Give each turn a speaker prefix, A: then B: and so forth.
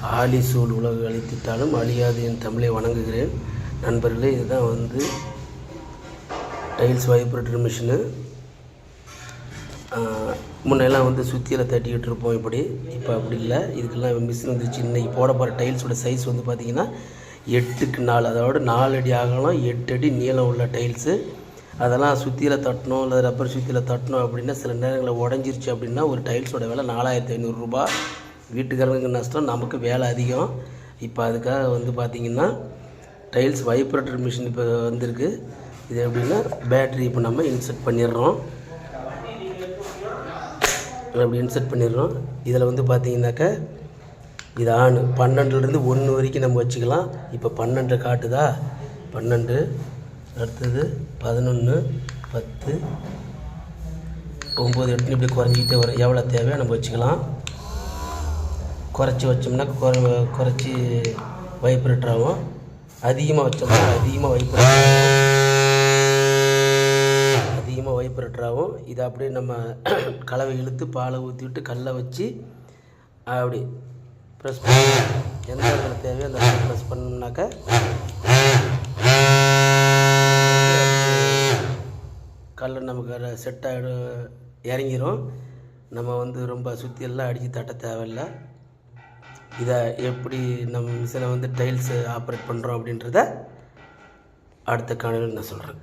A: ஆழி சூழ் உலகு அழித்திட்டாலும் அழியாது என் தமிழை வணங்குகிறேன். நண்பர்களே, இதுதான் டைல்ஸ் வைப்ரேட்டர் மிஷினு. முன்னெல்லாம் சுத்தியில் தட்டிக்கிட்டு இருப்போம். இப்போ அப்படி இல்லை. இதுக்கெல்லாம் மிஷின் வந்துருச்சு. இன்றைக்கி போட போகிற டைல்ஸோட சைஸ் பார்த்திங்கன்னா 8க்கு 4, அதாவது 4 அடி அகலம் 8 அடி நீளம் உள்ள டைல்ஸு. அதெல்லாம் சுத்தியில் தட்டணும் இல்லை ரப்பர் சுத்தியில் தட்டணும் அப்படின்னா சில நேரங்களில் உடஞ்சிருச்சு அப்படின்னா ஒரு டைல்ஸோட விலை 4500 ரூபா. வீட்டுக்காரங்களுக்கு நஷ்டம், நமக்கு வேலை அதிகம். இப்போ அதுக்காக பார்த்திங்கன்னா டைல்ஸ் வைப்ரேட்டர் மிஷின் இப்போ வந்திருக்கு. இது எப்படின்னா பேட்ரி இப்போ நம்ம இன்செர்ட் பண்ணிடுறோம். அப்படி இன்செர்ட் பண்ணிடுறோம். இதில் பார்த்திங்கனாக்கா இது ஆன் 12லேருந்து 1 வரைக்கும் நம்ம வச்சுக்கலாம். இப்போ 12 காட்டுதா, 12, அடுத்தது 11, 10, 9, 8 இப்படி குறைஞ்சிக்கிட்டே வரும். எவ்வளோ தேவையோ நம்ம வச்சுக்கலாம். குறைச்சி வச்சோம்னா குறைச்சி வைப்ரேட்டர் ஆகும். அதிகமாக வச்சோம்னா அதிகமாக வைப்ரேட்டர் ஆகும். இதை அப்படியே நம்ம கலவை இழுத்து பாலை ஊற்றிவிட்டு கல்லை வச்சு அப்படி ப்ரெஸ் பண்ணி எந்த இடத்துல தேவையோ அந்த ப்ரெஸ் பண்ணோம்னாக்கா கல் நமக்கு செட் ஆகிடும், இறங்கிடும். நம்ம ரொம்ப சுற்றியெல்லாம் அடித்து தட்ட தேவையில்லை. இதை எப்படி நம்ம மிஷினை டைல்ஸு ஆப்ரேட் பண்ணுறோம் அப்படின்றத அடுத்த காணொலியில் நான் சொல்கிறேன்.